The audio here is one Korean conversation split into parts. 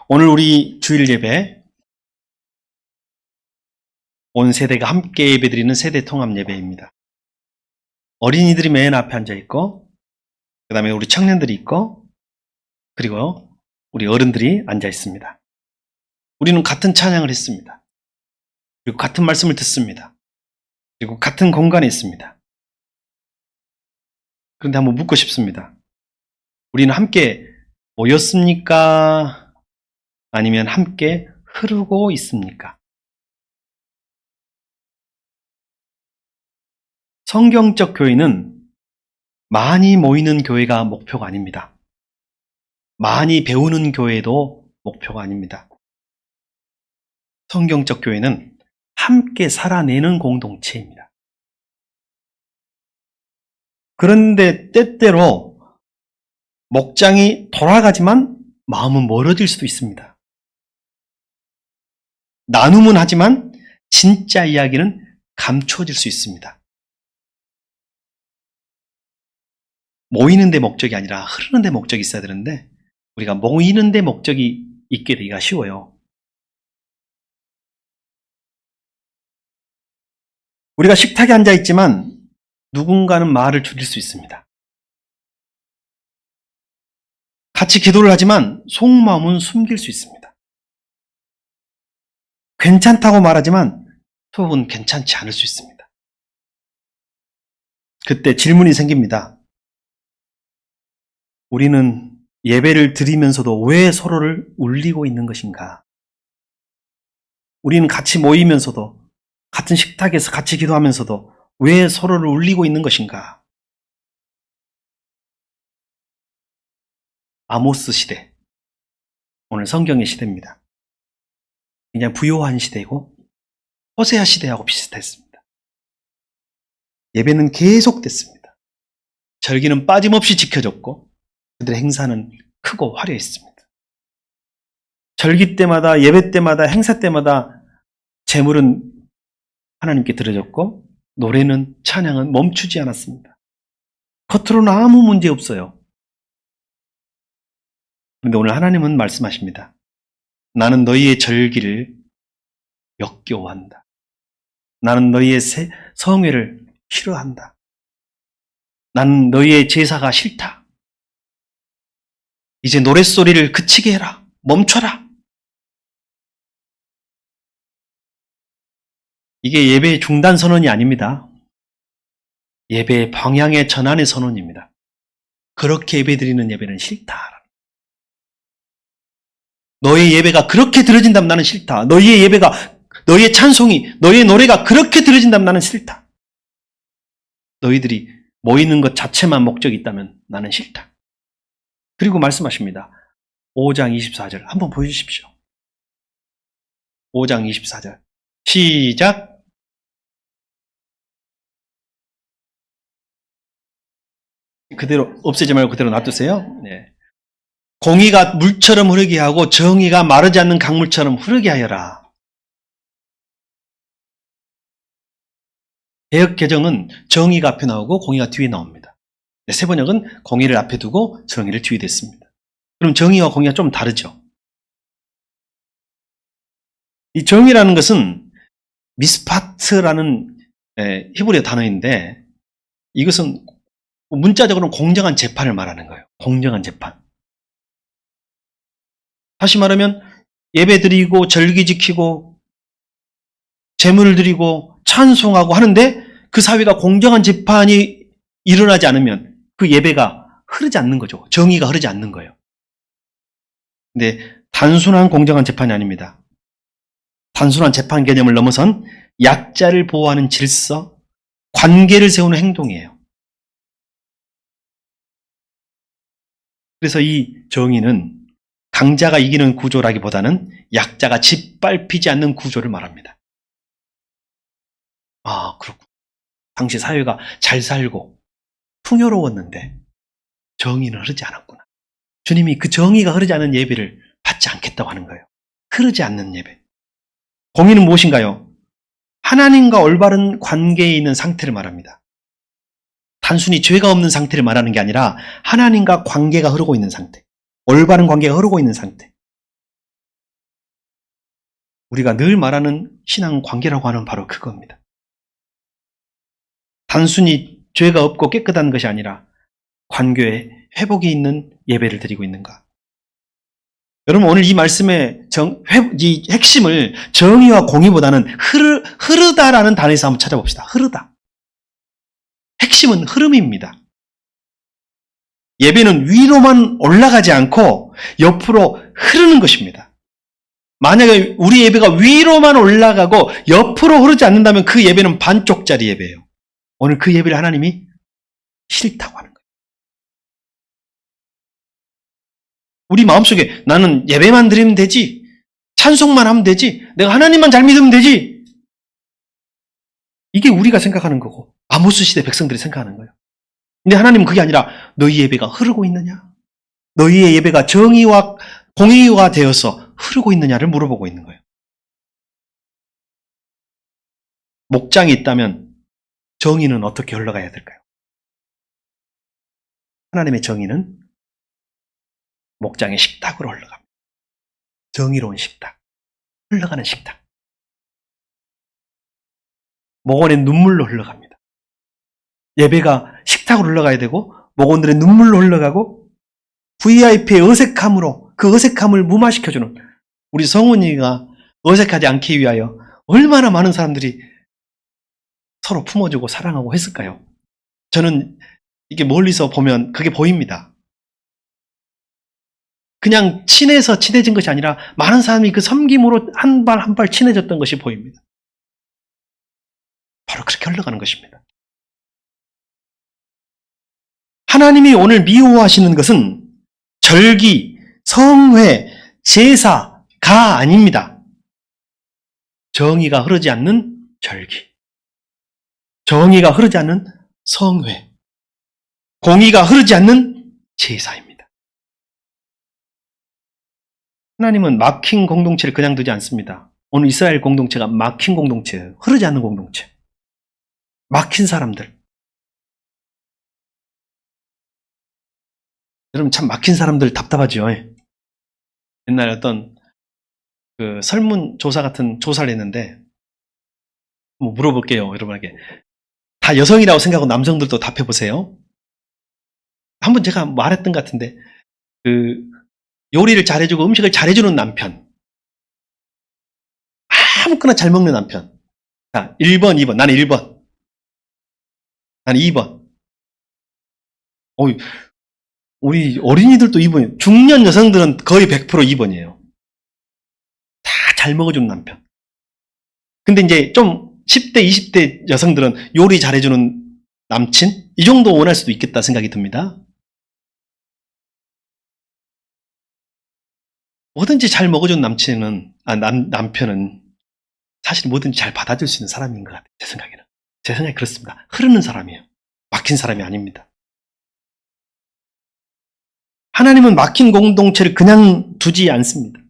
오늘 우리 주일 예배, 온 세대가 함께 예배드리는 세대 통합 예배입니다. 어린이들이 맨 앞에 앉아 있고, 그 다음에 우리 청년들이 있고, 그리고 우리 어른들이 앉아 있습니다. 우리는 같은 찬양을 했습니다. 그리고 같은 말씀을 듣습니다. 그리고 같은 공간에 있습니다. 그런데 한번 묻고 싶습니다. 우리는 함께 모였습니까? 아니면 함께 흐르고 있습니까? 성경적 교회는 많이 모이는 교회가 목표가 아닙니다. 많이 배우는 교회도 목표가 아닙니다. 성경적 교회는 함께 살아내는 공동체입니다. 그런데 때때로 목장이 돌아가지만 마음은 멀어질 수도 있습니다. 나눔은 하지만 진짜 이야기는 감춰질 수 있습니다. 모이는 데 목적이 아니라 흐르는 데 목적이 있어야 되는데 우리가 모이는 데 목적이 있게 되기가 쉬워요. 우리가 식탁에 앉아 있지만 누군가는 말을 줄일 수 있습니다. 같이 기도를 하지만 속마음은 숨길 수 있습니다. 괜찮다고 말하지만 속은 괜찮지 않을 수 있습니다. 그때 질문이 생깁니다. 우리는 예배를 드리면서도 왜 서로를 울리고 있는 것인가? 우리는 같이 모이면서도 같은 식탁에서 같이 기도하면서도 왜 서로를 울리고 있는 것인가? 아모스 시대, 오늘 성경의 시대입니다. 그냥 부요한 시대이고 호세아 시대하고 비슷했습니다. 예배는 계속됐습니다. 절기는 빠짐없이 지켜졌고 그들의 행사는 크고 화려했습니다. 절기 때마다, 예배 때마다, 행사 때마다 제물은 하나님께 드려졌고 노래는, 찬양은 멈추지 않았습니다. 겉으로는 아무 문제 없어요. 그런데 오늘 하나님은 말씀하십니다. 나는 너희의 절기를 역겨워한다. 나는 너희의 성회를 싫어한다. 나는 너희의 제사가 싫다. 이제 노랫소리를 그치게 해라. 멈춰라. 이게 예배의 중단 선언이 아닙니다. 예배의 방향의 전환의 선언입니다. 그렇게 예배드리는 예배는 싫다. 너의 예배가 그렇게 들어진다면 나는 싫다. 너희의 예배가, 너희의 찬송이, 너희의 노래가 그렇게 들어진다면 나는 싫다. 너희들이 모이는 것 자체만 목적이 있다면 나는 싫다. 그리고 말씀하십니다. 5장 24절 한번 보여주십시오. 5장 24절 시작. 그대로 없애지 말고 그대로 놔두세요. 네. 공의가 물처럼 흐르게 하고 정의가 마르지 않는 강물처럼 흐르게 하여라. 개역 개정은 정의가 앞에 나오고 공의가 뒤에 나옵니다. 세번역은 공의를 앞에 두고 정의를 뒤에 댔습니다. 그럼 정의와 공의가 좀 다르죠. 이 정의라는 것은 미스파트라는 히브리어 단어인데 이것은 문자적으로는 공정한 재판을 말하는 거예요. 공정한 재판. 다시 말하면 예배 드리고 절기 지키고 제물을 드리고 찬송하고 하는데 그 사회가 공정한 재판이 일어나지 않으면 그 예배가 흐르지 않는 거죠. 정의가 흐르지 않는 거예요. 근데 단순한 공정한 재판이 아닙니다. 단순한 재판 개념을 넘어선 약자를 보호하는 질서, 관계를 세우는 행동이에요. 그래서 이 정의는 강자가 이기는 구조라기보다는 약자가 짓밟히지 않는 구조를 말합니다. 아, 그렇군. 당시 사회가 잘 살고 풍요로웠는데 정의는 흐르지 않았구나. 주님이 그 정의가 흐르지 않는 예배를 받지 않겠다고 하는 거예요. 흐르지 않는 예배. 공의는 무엇인가요? 하나님과 올바른 관계에 있는 상태를 말합니다. 단순히 죄가 없는 상태를 말하는 게 아니라 하나님과 관계가 흐르고 있는 상태. 올바른 관계가 흐르고 있는 상태. 우리가 늘 말하는 신앙 관계라고 하는 바로 그겁니다. 단순히 죄가 없고 깨끗한 것이 아니라 관계에 회복이 있는 예배를 드리고 있는가. 여러분 오늘 이 말씀의 이 핵심을 정의와 공의보다는 흐르다라는 단어에서 한번 찾아봅시다. 흐르다. 핵심은 흐름입니다. 예배는 위로만 올라가지 않고 옆으로 흐르는 것입니다. 만약에 우리 예배가 위로만 올라가고 옆으로 흐르지 않는다면 그 예배는 반쪽짜리 예배예요. 오늘 그 예배를 하나님이 싫다고 하는 거예요. 우리 마음속에 나는 예배만 드리면 되지, 찬송만 하면 되지, 내가 하나님만 잘 믿으면 되지, 이게 우리가 생각하는 거고 아모스 시대 백성들이 생각하는 거예요. 근데 하나님은 그게 아니라 너희 예배가 흐르고 있느냐? 너희의 예배가 정의와 공의가 되어서 흐르고 있느냐를 물어보고 있는 거예요. 목장이 있다면 정의는 어떻게 흘러가야 될까요? 하나님의 정의는 목장의 식탁으로 흘러갑니다. 정의로운 식탁, 흘러가는 식탁. 목원의 눈물로 흘러갑니다. 예배가 식탁으로 흘러가야 되고 목원들의 눈물로 흘러가고 VIP의 어색함으로 그 어색함을 무마시켜주는 우리 성훈이가 어색하지 않기 위하여 얼마나 많은 사람들이 서로 품어주고 사랑하고 했을까요? 저는 이게 멀리서 보면 그게 보입니다. 그냥 친해서 친해진 것이 아니라 많은 사람이 그 섬김으로 한 발 한 발 친해졌던 것이 보입니다. 바로 그렇게 흘러가는 것입니다. 하나님이 오늘 미워하시는 것은 절기, 성회, 제사가 아닙니다. 정의가 흐르지 않는 절기, 정의가 흐르지 않는 성회, 공의가 흐르지 않는 제사입니다. 하나님은 막힌 공동체를 그냥 두지 않습니다. 오늘 이스라엘 공동체가 막힌 공동체예요. 흐르지 않는 공동체. 막힌 사람들. 여러분 참 막힌 사람들 답답하죠. 옛날에 어떤 그 설문조사 같은 조사를 했는데 뭐 물어볼게요. 여러분에게. 다 여성이라고 생각하고 남성들도 답해보세요. 한번 제가 말했던 것 같은데 그 요리를 잘해주고 음식을 잘해주는 남편, 아무거나 잘 먹는 남편. 자, 1번, 2번. 나는 1번. 나는 2번. 우리 어린이들도 2번이에요. 중년 여성들은 거의 100% 2번이에요. 다 잘 먹어주는 남편. 근데 이제 좀 10대, 20대 여성들은 요리 잘해주는 남친? 이 정도 원할 수도 있겠다 생각이 듭니다. 뭐든지 잘 먹어주는 남편은 사실 뭐든지 잘 받아줄 수 있는 사람인 것 같아요. 제 생각에는. 제 생각에 그렇습니다. 흐르는 사람이에요. 막힌 사람이 아닙니다. 하나님은 막힌 공동체를 그냥 두지 않습니다.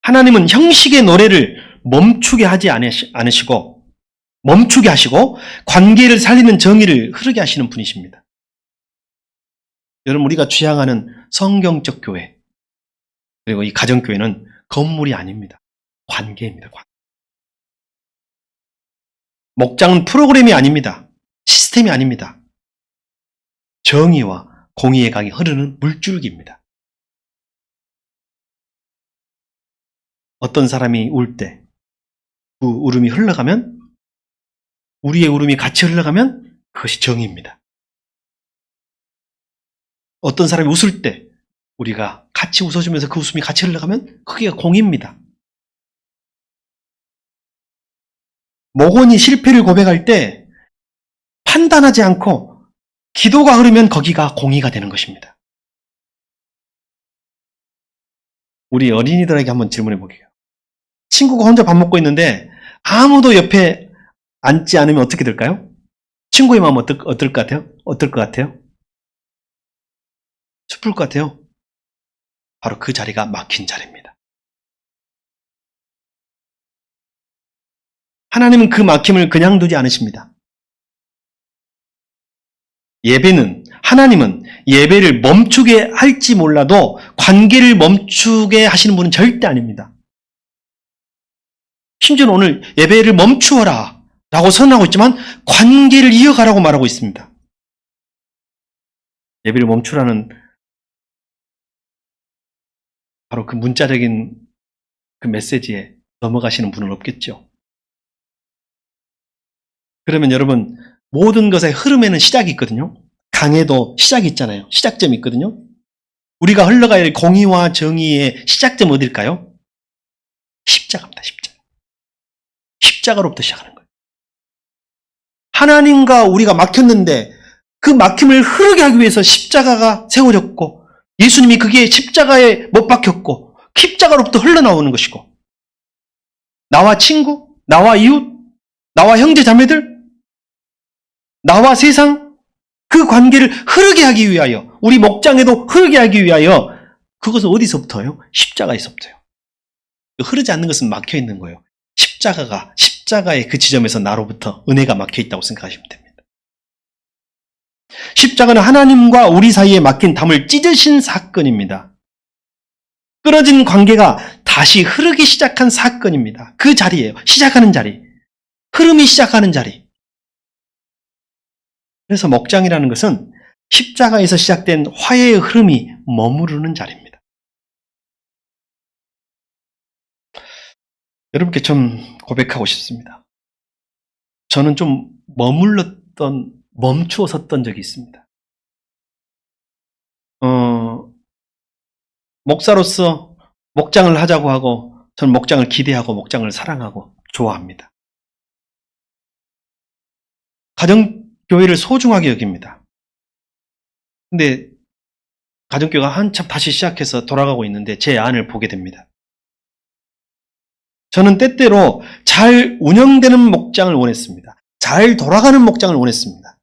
하나님은 형식의 노래를 멈추게 하시고 관계를 살리는 정의를 흐르게 하시는 분이십니다. 여러분 우리가 취향하는 성경적 교회 그리고 이 가정교회는 건물이 아닙니다. 관계입니다. 목장은 프로그램이 아닙니다. 시스템이 아닙니다. 정의와 공의의 강이 흐르는 물줄기입니다. 어떤 사람이 울 때 그 울음이 흘러가면 우리의 울음이 같이 흘러가면 그것이 정의입니다. 어떤 사람이 웃을 때 우리가 같이 웃어주면서 그 웃음이 같이 흘러가면 그게 공의입니다. 목원이 실패를 고백할 때 판단하지 않고 기도가 흐르면 거기가 공의가 되는 것입니다. 우리 어린이들에게 한번 질문해 볼게요. 친구가 혼자 밥 먹고 있는데 아무도 옆에 앉지 않으면 어떻게 될까요? 친구의 마음 어떨 것 같아요? 어떨 것 같아요? 슬플 것 같아요? 바로 그 자리가 막힌 자리입니다. 하나님은 그 막힘을 그냥 두지 않으십니다. 하나님은 예배를 멈추게 할지 몰라도 관계를 멈추게 하시는 분은 절대 아닙니다. 심지어는 오늘 예배를 멈추어라 라고 선언하고 있지만 관계를 이어가라고 말하고 있습니다. 예배를 멈추라는 바로 그 문자적인 그 메시지에 넘어가시는 분은 없겠죠. 그러면 여러분, 모든 것의 흐름에는 시작이 있거든요. 강에도 시작이 있잖아요. 시작점이 있거든요. 우리가 흘러가야 할 공의와 정의의 시작점은 어딜까요? 십자가입니다. 십자가. 십자가로부터 시작하는 거예요. 하나님과 우리가 막혔는데 그 막힘을 흐르게 하기 위해서 십자가가 세워졌고 예수님이 그게 십자가에 못 박혔고 십자가로부터 흘러나오는 것이고 나와 친구, 나와 이웃, 나와 형제 자매들, 나와 세상 그 관계를 흐르게 하기 위하여 우리 목장에도 흐르게 하기 위하여 그것은 어디서부터요? 십자가에서부터요. 흐르지 않는 것은 막혀 있는 거예요. 십자가의 그 지점에서 나로부터 은혜가 막혀 있다고 생각하시면 됩니다. 십자가는 하나님과 우리 사이에 막힌 담을 찢으신 사건입니다. 끊어진 관계가 다시 흐르기 시작한 사건입니다. 그 자리예요. 시작하는 자리. 흐름이 시작하는 자리. 그래서 목장이라는 것은 십자가에서 시작된 화해의 흐름이 머무르는 자리입니다. 여러분께 좀 고백하고 싶습니다. 저는 좀 멈추어 섰던 적이 있습니다. 목사로서 목장을 하자고 하고 저는 목장을 기대하고 목장을 사랑하고 좋아합니다. 가정교회를 소중하게 여깁니다. 근데 가정교회가 한참 다시 시작해서 돌아가고 있는데 제 안을 보게 됩니다. 저는 때때로 잘 운영되는 목장을 원했습니다. 잘 돌아가는 목장을 원했습니다.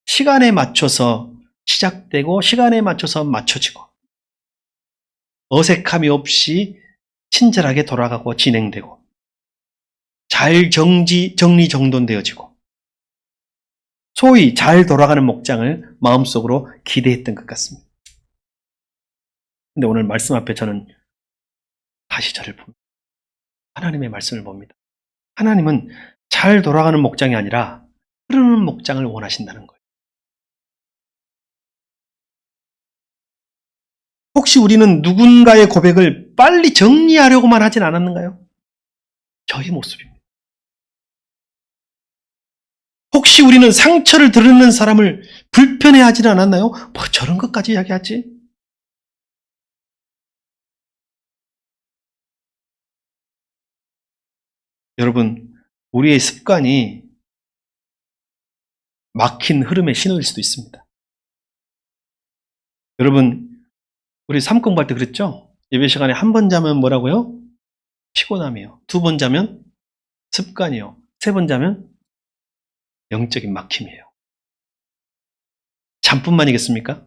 시간에 맞춰서 시작되고 시간에 맞춰서 맞춰지고 어색함이 없이 친절하게 돌아가고 진행되고 잘 정리정돈되어지고 소위 잘 돌아가는 목장을 마음속으로 기대했던 것 같습니다. 근데 오늘 말씀 앞에 저는 다시 저를 봅니다. 하나님의 말씀을 봅니다. 하나님은 잘 돌아가는 목장이 아니라 흐르는 목장을 원하신다는 거예요. 혹시 우리는 누군가의 고백을 빨리 정리하려고만 하진 않았는가요? 저의 모습입니다. 혹시 우리는 상처를 드러내는 사람을 불편해하지는 않았나요? 뭐 저런 것까지 이야기하지? 여러분, 우리의 습관이 막힌 흐름의 신호일 수도 있습니다. 여러분, 우리 삶 공부할 때 그랬죠? 예배 시간에 한 번 자면 뭐라고요? 피곤함이요. 두 번 자면 습관이요. 세 번 자면 영적인 막힘이에요. 잠뿐만이겠습니까?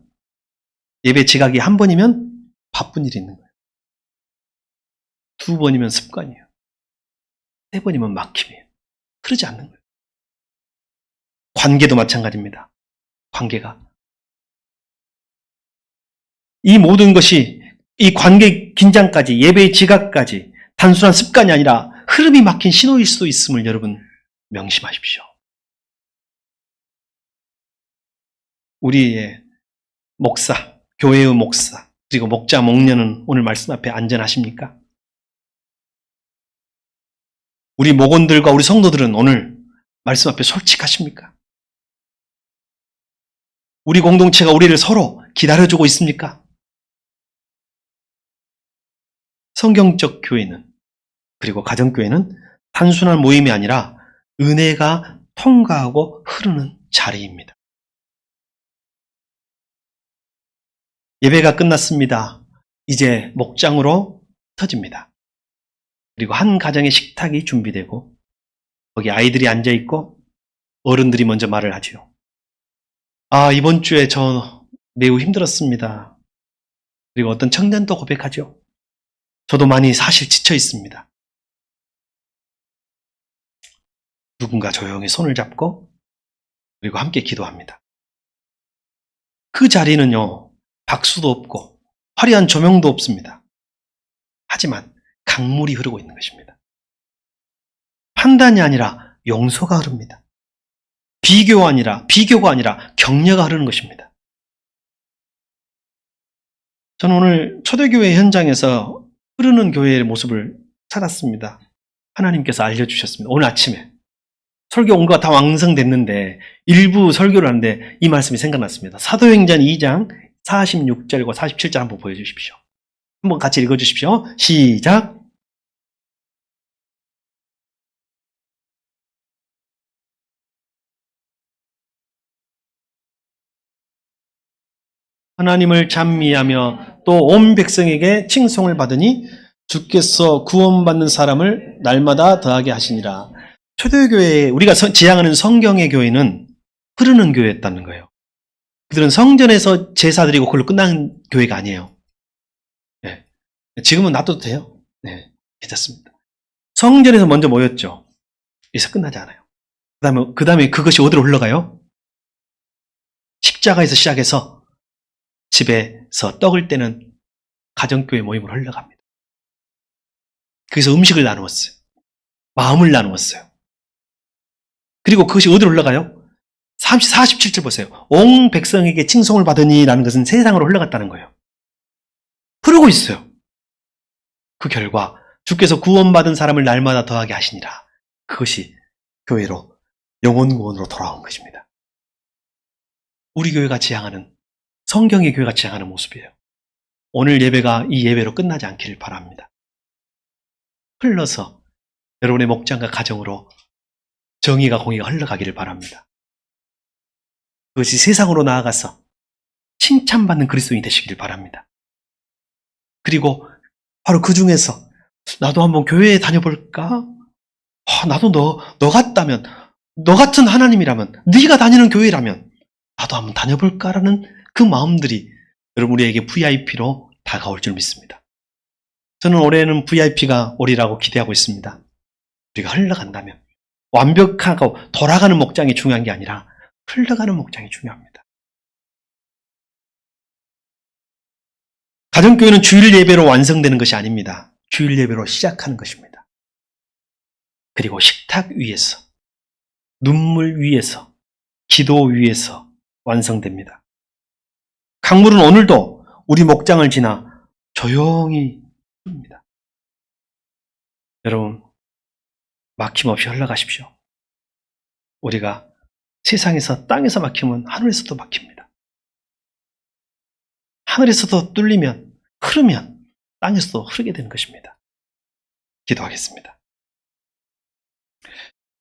예배 지각이 한 번이면 바쁜 일이 있는 거예요. 두 번이면 습관이에요. 세 번이면 막힘이에요. 흐르지 않는 거예요. 관계도 마찬가지입니다. 관계가. 이 모든 것이 이 관계 긴장까지 예배의 지각까지 단순한 습관이 아니라 흐름이 막힌 신호일 수도 있음을 여러분 명심하십시오. 우리의 목사, 교회의 목사, 그리고 목자, 목녀는 오늘 말씀 앞에 안전하십니까? 우리 목원들과 우리 성도들은 오늘 말씀 앞에 솔직하십니까? 우리 공동체가 우리를 서로 기다려주고 있습니까? 성경적 교회는 그리고 가정교회는 단순한 모임이 아니라 은혜가 통과하고 흐르는 자리입니다. 예배가 끝났습니다. 이제 목장으로 터집니다. 그리고 한 가정의 식탁이 준비되고 거기 아이들이 앉아있고 어른들이 먼저 말을 하죠. 아, 이번 주에 저 매우 힘들었습니다. 그리고 어떤 청년도 고백하죠. 저도 많이 사실 지쳐 있습니다. 누군가 조용히 손을 잡고 그리고 함께 기도합니다. 그 자리는요, 박수도 없고 화려한 조명도 없습니다. 하지만 강물이 흐르고 있는 것입니다. 판단이 아니라 용서가 흐릅니다. 비교가 아니라 격려가 흐르는 것입니다. 저는 오늘 초대교회 현장에서 흐르는 교회의 모습을 찾았습니다. 하나님께서 알려주셨습니다. 오늘 아침에. 설교 온거가 다 완성됐는데 일부 설교를 하는데 이 말씀이 생각났습니다. 사도행전 2장 46절과 47절 한번 보여주십시오. 한번 같이 읽어주십시오. 시작. 하나님을 찬미하며 또 온 백성에게 칭송을 받으니 주께서 구원받는 사람을 날마다 더하게 하시니라. 초대교회, 우리가 지향하는 성경의 교회는 흐르는 교회였다는 거예요. 그들은 성전에서 제사 드리고 그걸로 끝난 교회가 아니에요. 네. 지금은 놔둬도 돼요. 네, 괜찮습니다. 성전에서 먼저 모였죠. 여기서 끝나지 않아요. 그 다음에 그것이 어디로 흘러가요? 십자가에서 시작해서 집에서 떡을 떼는 가정교회 모임으로 흘러갑니다. 거기서 음식을 나누었어요. 마음을 나누었어요. 그리고 그것이 어디로 흘러가요? 47절 보세요. 온 백성에게 칭송을 받으니 라는 것은 세상으로 흘러갔다는 거예요. 흐르고 있어요. 그 결과 주께서 구원받은 사람을 날마다 더하게 하시니라. 그것이 교회로 영혼구원으로 돌아온 것입니다. 우리 교회가 지향하는, 성경의 교회가 지향하는 모습이에요. 오늘 예배가 이 예배로 끝나지 않기를 바랍니다. 흘러서 여러분의 목장과 가정으로 정의가 공의가 흘러가기를 바랍니다. 그것이 세상으로 나아가서 칭찬받는 그리스도인이 되시기를 바랍니다. 그리고 바로 그 중에서 나도 한번 교회에 다녀볼까? 나도 너 같다면, 너 같은 하나님이라면, 네가 다니는 교회라면 나도 한번 다녀볼까라는 그 마음들이 여러분 우리에게 VIP로 다가올 줄 믿습니다. 저는 올해는 VIP가 오리라고 기대하고 있습니다. 우리가 흘러간다면 완벽하고 돌아가는 목장이 중요한 게 아니라 흘러가는 목장이 중요합니다. 가정교회는 주일 예배로 완성되는 것이 아닙니다. 주일 예배로 시작하는 것입니다. 그리고 식탁 위에서, 눈물 위에서, 기도 위에서 완성됩니다. 강물은 오늘도 우리 목장을 지나 조용히 흐릅니다. 여러분, 막힘없이 흘러가십시오. 우리가 세상에서 땅에서 막히면 하늘에서도 막힙니다. 하늘에서도 뚫리면, 흐르면 땅에서도 흐르게 되는 것입니다. 기도하겠습니다.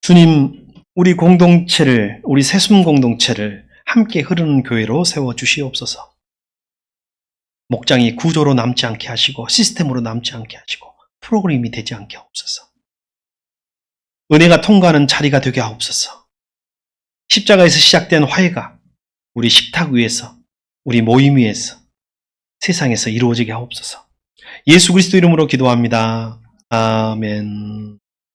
주님, 우리 공동체를, 우리 새숨 공동체를 함께 흐르는 교회로 세워주시옵소서. 목장이 구조로 남지 않게 하시고 시스템으로 남지 않게 하시고 프로그램이 되지 않게 하옵소서. 은혜가 통과하는 자리가 되게 하옵소서. 십자가에서 시작된 화해가 우리 식탁 위에서, 우리 모임 위에서, 세상에서 이루어지게 하옵소서. 예수 그리스도 이름으로 기도합니다. 아멘.